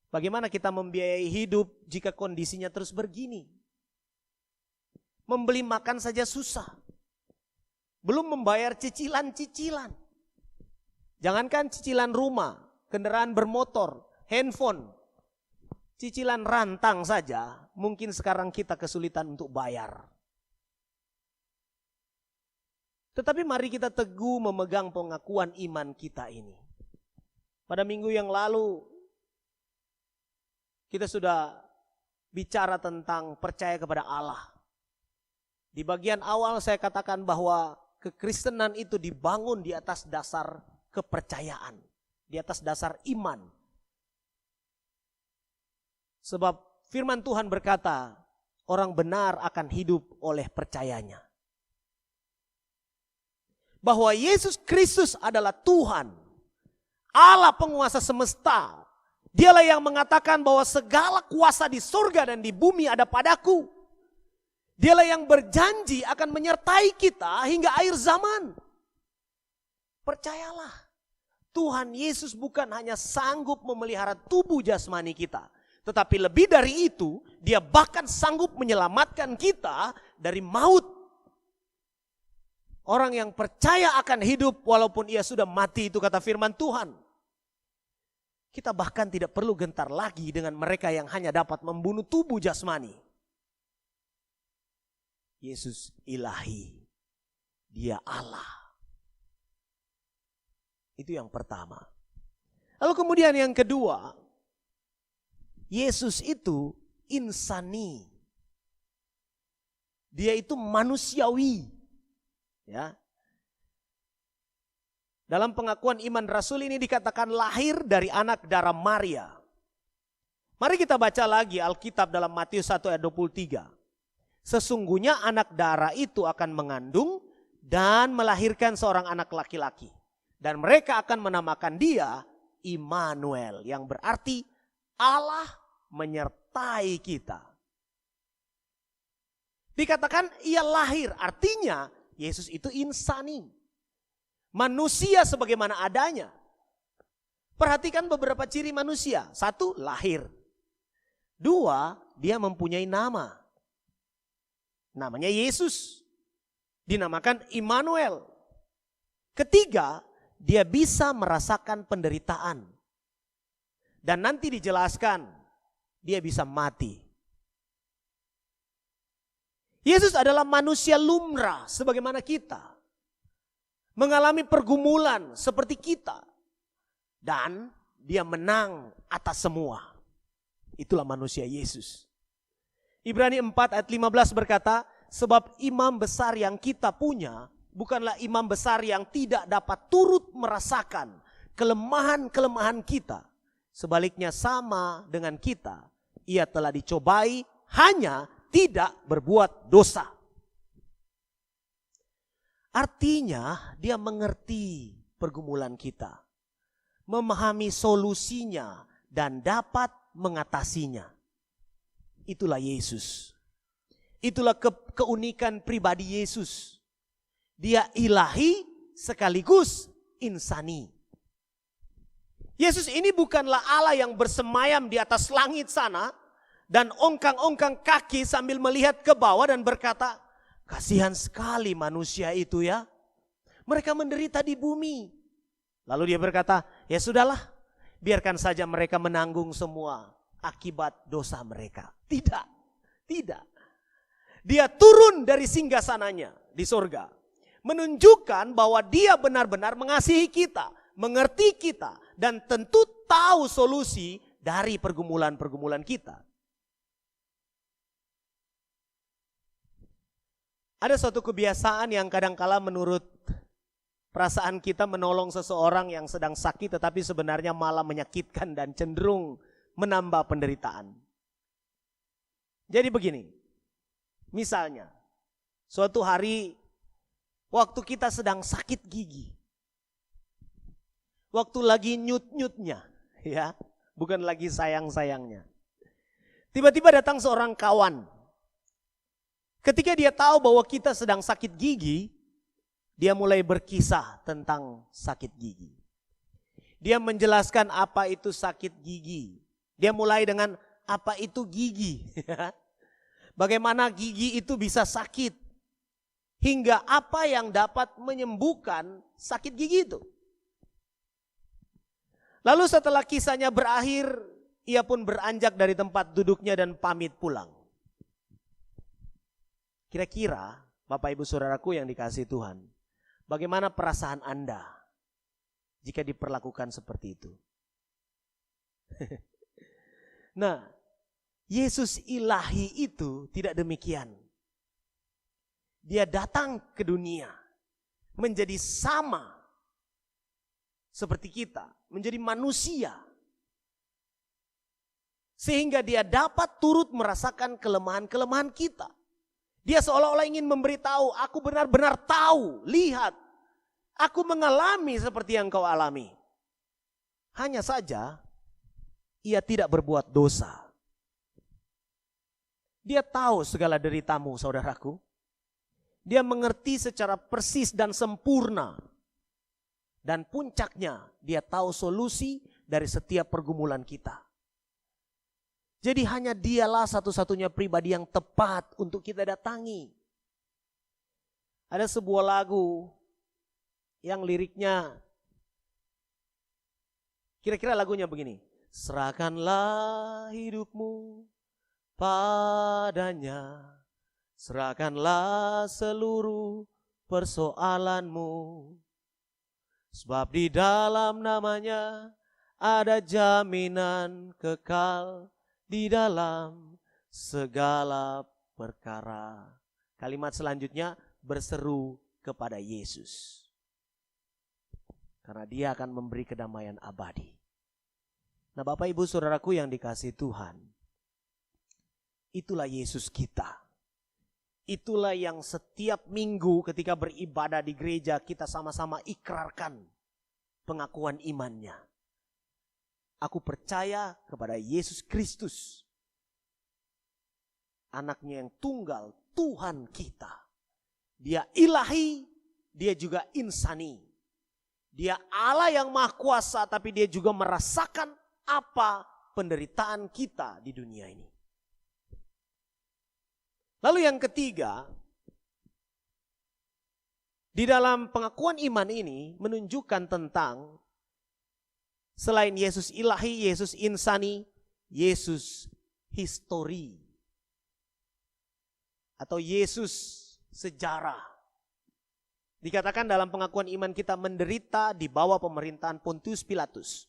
Bagaimana kita membiayai hidup jika kondisinya terus begini? Membeli makan saja susah. Belum membayar cicilan-cicilan. Jangankan cicilan rumah, kendaraan bermotor, handphone. Cicilan rantang saja mungkin sekarang kita kesulitan untuk bayar. Tetapi mari kita teguh memegang pengakuan iman kita ini. Pada minggu yang lalu kita sudah bicara tentang percaya kepada Allah. Di bagian awal saya katakan bahwa kekristenan itu dibangun di atas dasar kepercayaan, di atas dasar iman. Sebab firman Tuhan berkata, orang benar akan hidup oleh percayanya. Bahwa Yesus Kristus adalah Tuhan, Allah penguasa semesta. Dialah yang mengatakan bahwa segala kuasa di surga dan di bumi ada padaku. Dialah yang berjanji akan menyertai kita hingga akhir zaman. Percayalah, Tuhan Yesus bukan hanya sanggup memelihara tubuh jasmani kita. Tetapi lebih dari itu, Dia bahkan sanggup menyelamatkan kita dari maut. Orang yang percaya akan hidup walaupun ia sudah mati, itu kata firman Tuhan. Kita bahkan tidak perlu gentar lagi dengan mereka yang hanya dapat membunuh tubuh jasmani. Yesus ilahi. Dia Allah. Itu yang pertama. Lalu kemudian yang kedua, Yesus itu insani. Dia itu manusiawi. Ya. Dalam pengakuan iman Rasul ini dikatakan lahir dari anak darah Maria. Mari kita baca lagi Alkitab dalam Matius 1 ayat 23. Sesungguhnya anak darah itu akan mengandung dan melahirkan seorang anak laki-laki. Dan mereka akan menamakan dia Immanuel, yang berarti Allah menyertai kita. Dikatakan ia lahir, artinya Yesus itu insani. Manusia sebagaimana adanya. Perhatikan beberapa ciri manusia. 1, lahir. 2, dia mempunyai nama. Namanya Yesus. Dinamakan Immanuel. 3, dia bisa merasakan penderitaan. Dan nanti dijelaskan, dia bisa mati. Yesus adalah manusia lumrah sebagaimana kita. Mengalami pergumulan seperti kita. Dan dia menang atas semua. Itulah manusia Yesus. Ibrani 4 ayat 15 berkata, sebab imam besar yang kita punya bukanlah imam besar yang tidak dapat turut merasakan kelemahan-kelemahan kita. Sebaliknya sama dengan kita, ia telah dicobai hanya tidak berbuat dosa. Artinya dia mengerti pergumulan kita, memahami solusinya dan dapat mengatasinya. Itulah Yesus. Itulah keunikan pribadi Yesus. Dia ilahi sekaligus insani. Yesus ini bukanlah Allah yang bersemayam di atas langit sana dan ongkang-ongkang kaki sambil melihat ke bawah dan berkata, kasihan sekali manusia itu ya. Mereka menderita di bumi. Lalu dia berkata, ya sudahlah, biarkan saja mereka menanggung semua akibat dosa mereka. Tidak, tidak. Dia turun dari singgasananya di sorga. Menunjukkan bahwa dia benar-benar mengasihi kita, mengerti kita, dan tentu tahu solusi dari pergumulan-pergumulan kita. Ada suatu kebiasaan yang kadangkala menurut perasaan kita menolong seseorang yang sedang sakit tetapi sebenarnya malah menyakitkan dan cenderung menambah penderitaan. Jadi begini, misalnya suatu hari waktu kita sedang sakit gigi, waktu lagi nyut-nyutnya, ya, bukan lagi sayang-sayangnya. Tiba-tiba datang seorang kawan. Ketika dia tahu bahwa kita sedang sakit gigi, dia mulai berkisah tentang sakit gigi. Dia menjelaskan apa itu sakit gigi. Dia mulai dengan apa itu gigi. Bagaimana gigi itu bisa sakit. Hingga apa yang dapat menyembuhkan sakit gigi itu. Lalu setelah kisahnya berakhir, ia pun beranjak dari tempat duduknya dan pamit pulang. Kira-kira Bapak Ibu Saudaraku yang dikasihi Tuhan, bagaimana perasaan Anda jika diperlakukan seperti itu? Nah, Yesus ilahi itu tidak demikian. Dia datang ke dunia menjadi sama seperti kita, menjadi manusia. Sehingga dia dapat turut merasakan kelemahan-kelemahan kita. Dia seolah-olah ingin memberitahu, aku benar-benar tahu, lihat. Aku mengalami seperti yang kau alami. Hanya saja, ia tidak berbuat dosa. Dia tahu segala deritamu, saudaraku. Dia mengerti secara persis dan sempurna. Dan puncaknya, dia tahu solusi dari setiap pergumulan kita. Jadi hanya dialah satu-satunya pribadi yang tepat untuk kita datangi. Ada sebuah lagu yang liriknya, kira-kira lagunya begini. Serahkanlah hidupmu padanya, serahkanlah seluruh persoalanmu. Sebab di dalam namanya ada jaminan kekal di dalam segala perkara. Kalimat selanjutnya, berseru kepada Yesus. Karena dia akan memberi kedamaian abadi. Nah Bapak Ibu Saudaraku yang dikasihi Tuhan, itulah Yesus kita. Itulah yang setiap minggu ketika beribadah di gereja kita sama-sama ikrarkan pengakuan imannya. Aku percaya kepada Yesus Kristus, anaknya yang tunggal, Tuhan kita. Dia ilahi, dia juga insani. Dia Allah yang maha kuasa, tapi dia juga merasakan apa penderitaan kita di dunia ini. Lalu yang ketiga, di dalam pengakuan iman ini menunjukkan tentang selain Yesus ilahi, Yesus insani, Yesus histori. Atau Yesus sejarah. Dikatakan dalam pengakuan iman kita menderita di bawah pemerintahan Pontius Pilatus.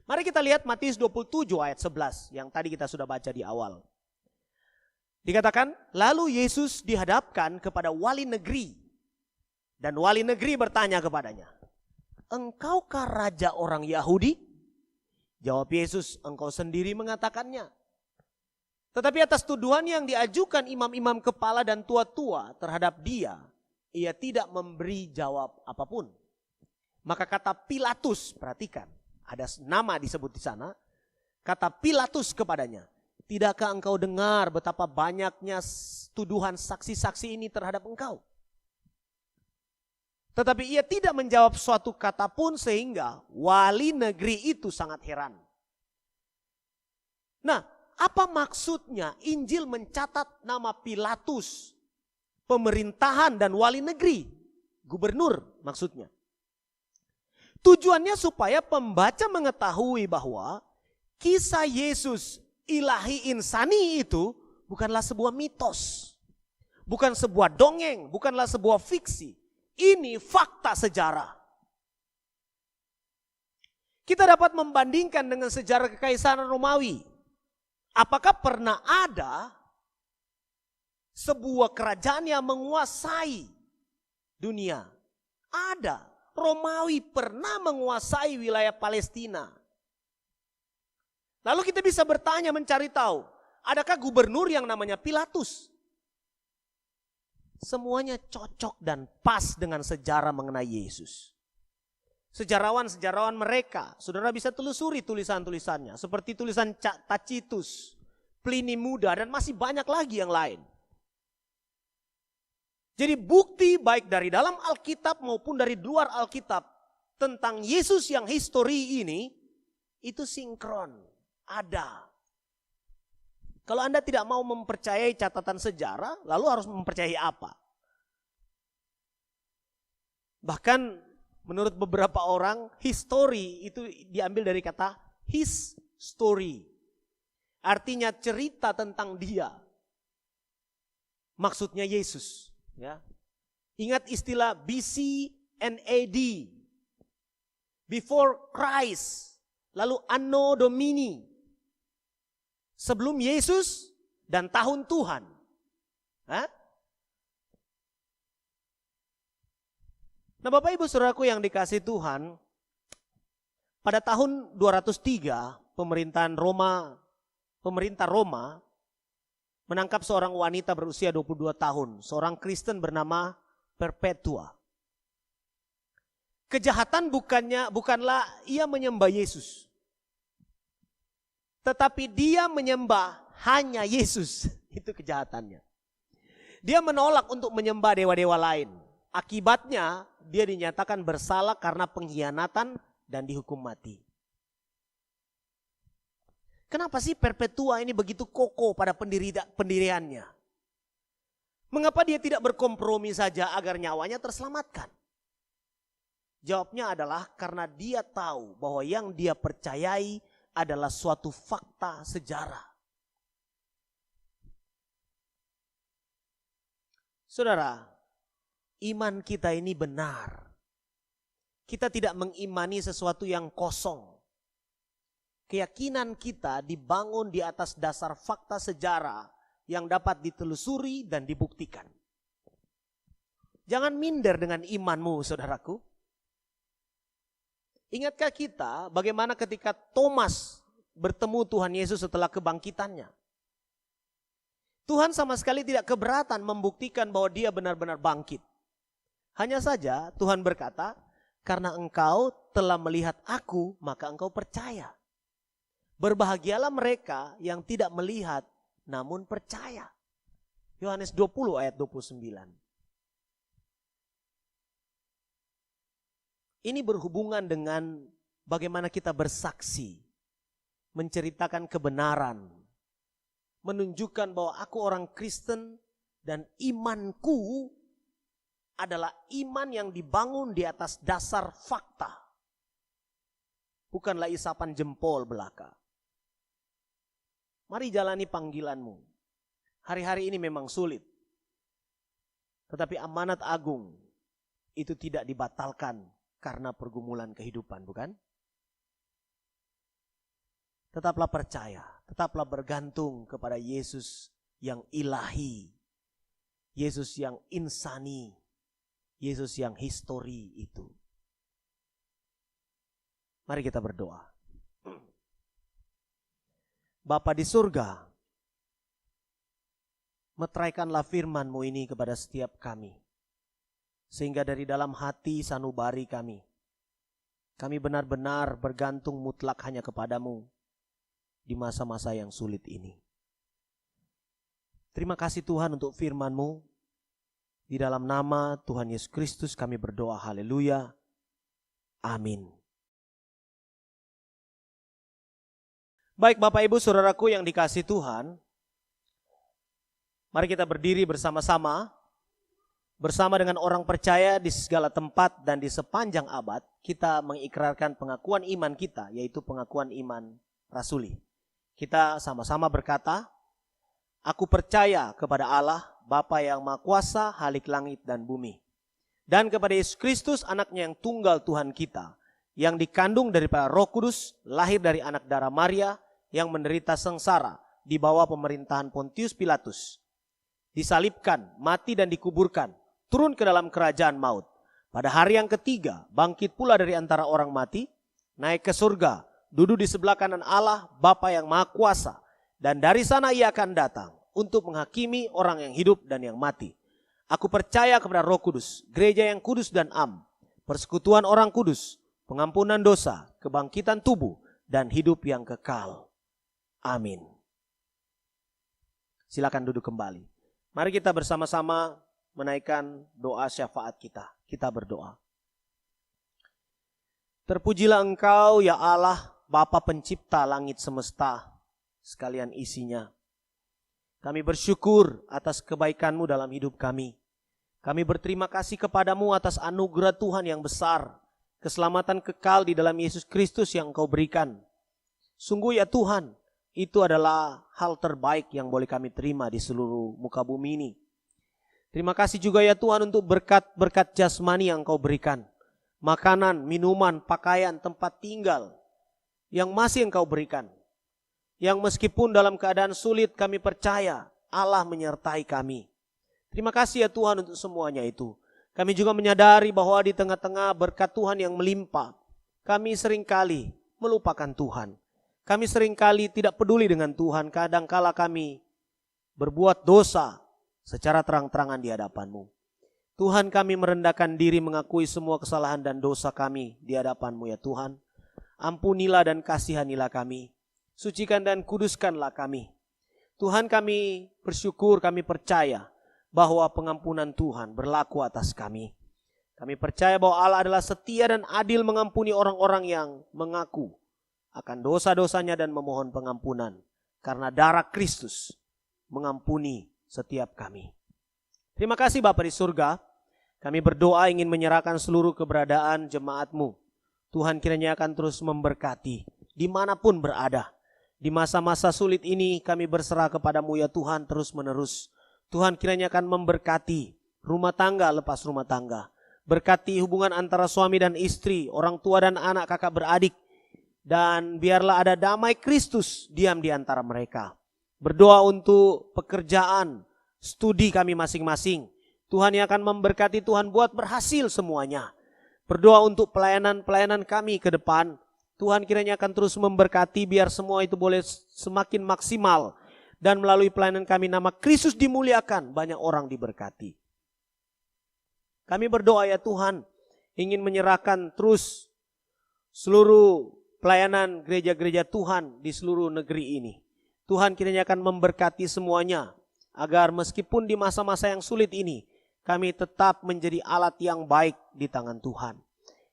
Mari kita lihat Matius 27 ayat 11 yang tadi kita sudah baca di awal. Dikatakan, lalu Yesus dihadapkan kepada wali negeri. Dan wali negeri bertanya kepadanya, engkaukah raja orang Yahudi? Jawab Yesus, engkau sendiri mengatakannya. Tetapi atas tuduhan yang diajukan imam-imam kepala dan tua-tua terhadap dia, ia tidak memberi jawab apapun. Maka kata Pilatus, perhatikan, ada nama disebut di sana. Kata Pilatus kepadanya, tidakkah engkau dengar betapa banyaknya tuduhan saksi-saksi ini terhadap engkau? Tetapi ia tidak menjawab suatu kata pun sehingga wali negeri itu sangat heran. Nah, apa maksudnya Injil mencatat nama Pilatus, pemerintahan dan wali negeri, gubernur maksudnya. Tujuannya supaya pembaca mengetahui bahwa kisah Yesus ilahi insani itu bukanlah sebuah mitos. Bukan sebuah dongeng, bukanlah sebuah fiksi. Ini fakta sejarah. Kita dapat membandingkan dengan sejarah Kekaisaran Romawi. Apakah pernah ada sebuah kerajaan yang menguasai dunia. Ada. Romawi pernah menguasai wilayah Palestina. Lalu kita bisa bertanya, mencari tahu, adakah gubernur yang namanya Pilatus? Semuanya cocok dan pas dengan sejarah mengenai Yesus. Sejarawan-sejarawan mereka, saudara bisa telusuri tulisan-tulisannya. Seperti tulisan Tacitus, Pliny Muda, dan masih banyak lagi yang lain. Jadi bukti baik dari dalam Alkitab maupun dari luar Alkitab tentang Yesus yang histori ini, itu sinkron, ada. Kalau Anda tidak mau mempercayai catatan sejarah, lalu harus mempercayai apa? Bahkan menurut beberapa orang, history itu diambil dari kata his story. Artinya cerita tentang dia. Maksudnya Yesus. Ya. Ingat istilah BC and AD. Before Christ. Lalu Anno Domini. Sebelum Yesus dan tahun Tuhan. Hah? Nah Bapak Ibu Saudaraku yang dikasihi Tuhan, pada tahun 203 pemerintah Roma menangkap seorang wanita berusia 22 tahun, seorang Kristen bernama Perpetua. Kejahatan bukanlah ia menyembah Yesus, tetapi dia menyembah hanya Yesus. Itu kejahatannya. Dia menolak untuk menyembah dewa-dewa lain. Akibatnya dia dinyatakan bersalah karena pengkhianatan dan dihukum mati. Kenapa sih Perpetua ini begitu kokoh pada pendiriannya? Mengapa dia tidak berkompromi saja agar nyawanya terselamatkan? Jawabnya adalah karena dia tahu bahwa yang dia percayai adalah suatu fakta sejarah. Saudara, iman kita ini benar. Kita tidak mengimani sesuatu yang kosong. Keyakinan kita dibangun di atas dasar fakta sejarah yang dapat ditelusuri dan dibuktikan. Jangan minder dengan imanmu, saudaraku. Ingatkah kita bagaimana ketika Thomas bertemu Tuhan Yesus setelah kebangkitannya? Tuhan sama sekali tidak keberatan membuktikan bahwa dia benar-benar bangkit. Hanya saja Tuhan berkata, karena engkau telah melihat aku, maka engkau percaya. Berbahagialah mereka yang tidak melihat namun percaya. Yohanes 20 ayat 29. Ini berhubungan dengan bagaimana kita bersaksi, menceritakan kebenaran, menunjukkan bahwa aku orang Kristen dan imanku adalah iman yang dibangun di atas dasar fakta. Bukanlah isapan jempol belaka. Mari jalani panggilanmu. Hari-hari ini memang sulit. Tetapi amanat agung itu tidak dibatalkan karena pergumulan kehidupan, bukan? Tetaplah percaya, tetaplah bergantung kepada Yesus yang ilahi, Yesus yang insani, Yesus yang histori itu. Mari kita berdoa. Bapa di surga, meteraikanlah firman-Mu ini kepada setiap kami. Sehingga dari dalam hati sanubari kami benar-benar bergantung mutlak hanya kepadamu di masa-masa yang sulit ini. Terima kasih Tuhan untuk firman-Mu. Di dalam nama Tuhan Yesus Kristus kami berdoa, haleluya, amin. Baik Bapak Ibu Saudaraku yang dikasihi Tuhan, mari kita berdiri bersama-sama, bersama dengan orang percaya di segala tempat dan di sepanjang abad, kita mengikrarkan pengakuan iman kita, yaitu pengakuan iman rasuli. Kita sama-sama berkata, aku percaya kepada Allah, Bapa yang Maha Kuasa, Halik langit dan bumi. Dan kepada Yesus Kristus, anaknya yang tunggal Tuhan kita, yang dikandung daripada Roh Kudus, lahir dari anak darah Maria, yang menderita sengsara di bawah pemerintahan Pontius Pilatus, disalibkan, mati dan dikuburkan, turun ke dalam kerajaan maut. Pada hari yang ketiga, bangkit pula dari antara orang mati, naik ke surga, duduk di sebelah kanan Allah, Bapa yang Maha Kuasa. Dan dari sana ia akan datang untuk menghakimi orang yang hidup dan yang mati. Aku percaya kepada Roh Kudus, gereja yang kudus dan am, persekutuan orang kudus, pengampunan dosa, kebangkitan tubuh, dan hidup yang kekal. Amin. Silakan duduk kembali. Mari kita bersama-sama menaikkan doa syafaat kita. Kita berdoa. Terpujilah Engkau ya Allah, Bapa pencipta langit semesta, sekalian isinya. Kami bersyukur atas kebaikan-Mu dalam hidup kami. Kami berterima kasih kepadamu atas anugerah Tuhan yang besar, keselamatan kekal di dalam Yesus Kristus yang Engkau berikan. Sungguh ya Tuhan, itu adalah hal terbaik yang boleh kami terima di seluruh muka bumi ini. Terima kasih juga ya Tuhan untuk berkat-berkat jasmani yang Engkau berikan. Makanan, minuman, pakaian, tempat tinggal yang masih Engkau berikan. Yang meskipun dalam keadaan sulit kami percaya Allah menyertai kami. Terima kasih ya Tuhan untuk semuanya itu. Kami juga menyadari bahwa di tengah-tengah berkat Tuhan yang melimpah, kami seringkali melupakan Tuhan. Kami seringkali tidak peduli dengan Tuhan. Kadangkala kami berbuat dosa secara terang-terangan di hadapan-Mu. Tuhan, kami merendahkan diri mengakui semua kesalahan dan dosa kami di hadapan-Mu ya Tuhan. Ampunilah dan kasihanilah kami. Sucikan dan kuduskanlah kami. Tuhan, kami bersyukur, kami percaya bahwa pengampunan Tuhan berlaku atas kami. Kami percaya bahwa Allah adalah setia dan adil mengampuni orang-orang yang mengaku akan dosa-dosanya dan memohon pengampunan. Karena darah Kristus mengampuni setiap kami. Terima kasih Bapa di surga. Kami berdoa ingin menyerahkan seluruh keberadaan jemaat-Mu. Tuhan kiranya akan terus memberkati dimanapun berada. Di masa-masa sulit ini kami berserah kepadamu ya Tuhan terus menerus. Tuhan kiranya akan memberkati rumah tangga lepas rumah tangga. Berkati hubungan antara suami dan istri, orang tua dan anak, kakak beradik. Dan biarlah ada damai Kristus diam di antara mereka. Berdoa untuk pekerjaan, studi kami masing-masing. Tuhan yang akan memberkati, Tuhan buat berhasil semuanya. Berdoa untuk pelayanan-pelayanan kami ke depan. Tuhan kiranya akan terus memberkati biar semua itu boleh semakin maksimal. Dan melalui pelayanan kami nama Kristus dimuliakan, banyak orang diberkati. Kami berdoa ya Tuhan, ingin menyerahkan terus seluruh pelayanan gereja-gereja Tuhan di seluruh negeri ini. Tuhan kiranya akan memberkati semuanya, agar meskipun di masa-masa yang sulit ini, kami tetap menjadi alat yang baik di tangan Tuhan.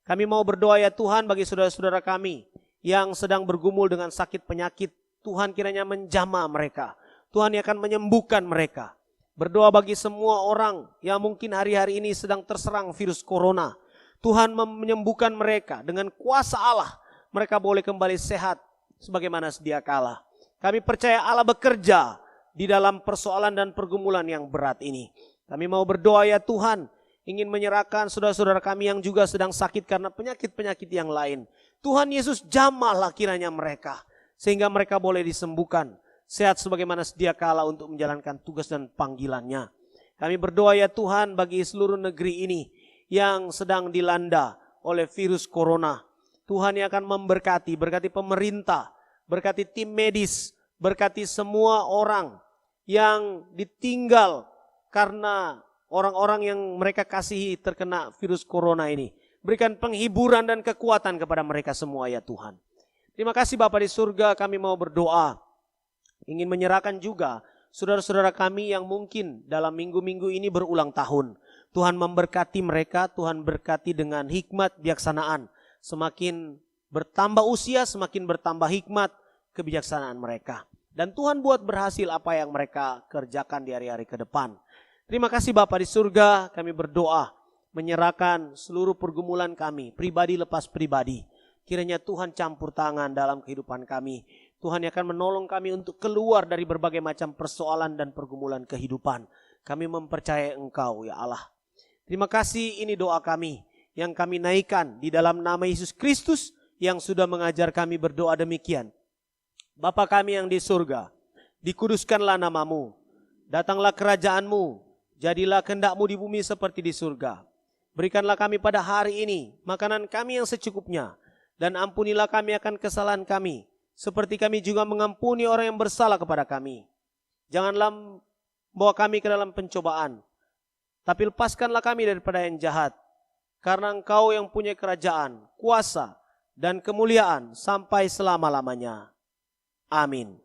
Kami mau berdoa ya Tuhan bagi saudara-saudara kami yang sedang bergumul dengan sakit penyakit. Tuhan kiranya menjamah mereka. Tuhan yang akan menyembuhkan mereka. Berdoa bagi semua orang yang mungkin hari-hari ini sedang terserang virus corona. Tuhan menyembuhkan mereka dengan kuasa Allah. Mereka boleh kembali sehat sebagaimana sedia kala. Kami percaya Allah bekerja di dalam persoalan dan pergumulan yang berat ini. Kami mau berdoa ya Tuhan, ingin menyerahkan saudara-saudara kami yang juga sedang sakit karena penyakit-penyakit yang lain. Tuhan Yesus jamahlah kiranya mereka, sehingga mereka boleh disembuhkan, sehat sebagaimana sedia kala untuk menjalankan tugas dan panggilannya. Kami berdoa ya Tuhan bagi seluruh negeri ini yang sedang dilanda oleh virus corona. Tuhan yang akan memberkati, berkati pemerintah, berkati tim medis, berkati semua orang yang ditinggal karena orang-orang yang mereka kasihi terkena virus corona ini. Berikan penghiburan dan kekuatan kepada mereka semua ya Tuhan. Terima kasih Bapa di surga, kami mau berdoa. Ingin menyerahkan juga saudara-saudara kami yang mungkin dalam minggu-minggu ini berulang tahun. Tuhan memberkati mereka, Tuhan berkati dengan hikmat, bijaksanaan. Semakin bertambah usia, semakin bertambah hikmat, kebijaksanaan mereka. Dan Tuhan buat berhasil apa yang mereka kerjakan di hari-hari ke depan. Terima kasih Bapa di surga, kami berdoa menyerahkan seluruh pergumulan kami, pribadi lepas pribadi. Kiranya Tuhan campur tangan dalam kehidupan kami. Tuhan yang akan menolong kami untuk keluar dari berbagai macam persoalan dan pergumulan kehidupan. Kami mempercayai Engkau ya Allah. Terima kasih, ini doa kami yang kami naikkan di dalam nama Yesus Kristus yang sudah mengajar kami berdoa demikian. Bapa kami yang di surga, dikuduskanlah namamu. Datanglah kerajaan-Mu, jadilah kehendak-Mu di bumi seperti di surga. Berikanlah kami pada hari ini makanan kami yang secukupnya, dan ampunilah kami akan kesalahan kami, seperti kami juga mengampuni orang yang bersalah kepada kami. Janganlah bawa kami ke dalam pencobaan, tapi lepaskanlah kami daripada yang jahat. Karena Engkau yang punya kerajaan, kuasa, dan kemuliaan sampai selama-lamanya. Amin.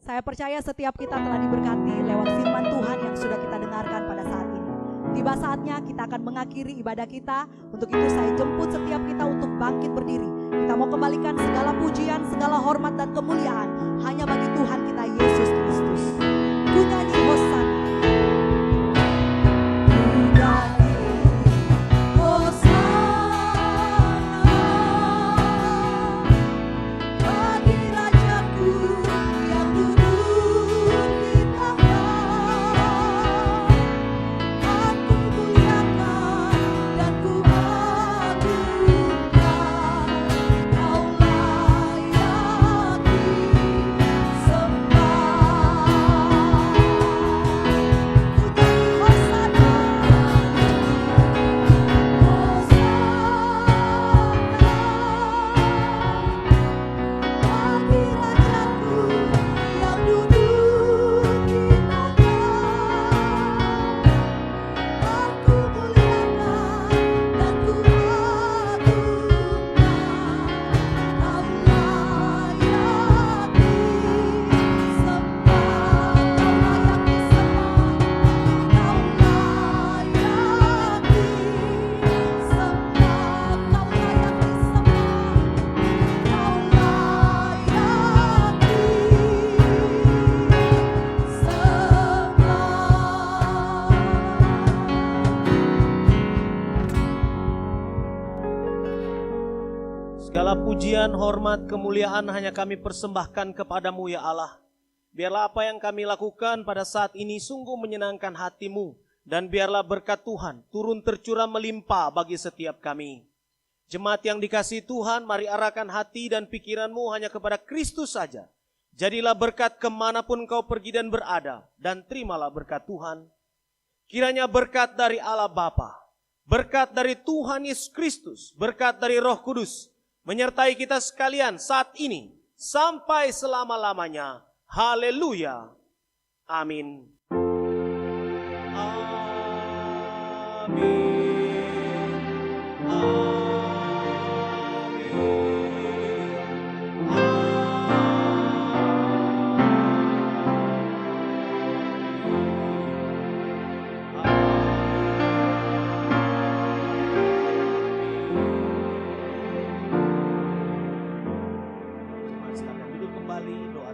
Saya percaya setiap kita telah diberkati lewat firman Tuhan yang sudah kita dengarkan pada saat ini. Tiba saatnya kita akan mengakhiri ibadah kita. Untuk itu saya jemput setiap kita untuk bangkit berdiri. Kita mau kembalikan segala pujian, segala hormat dan kemuliaan hanya bagi Tuhan kita Yesus Kristus. Ku nyanyi Hosana. Segala pujian, hormat, kemuliaan hanya kami persembahkan kepadamu ya Allah. Biarlah apa yang kami lakukan pada saat ini sungguh menyenangkan hatimu. Dan biarlah berkat Tuhan turun tercurah melimpah bagi setiap kami. Jemaat yang dikasihi Tuhan, mari arahkan hati dan pikiranmu hanya kepada Kristus saja. Jadilah berkat kemanapun kau pergi dan berada. Dan terimalah berkat Tuhan. Kiranya berkat dari Allah Bapa, berkat dari Tuhan Yesus Kristus, berkat dari Roh Kudus menyertai kita sekalian saat ini sampai selama-lamanya. Haleluya. Amin. Amin. Silakan duduk kembali, doa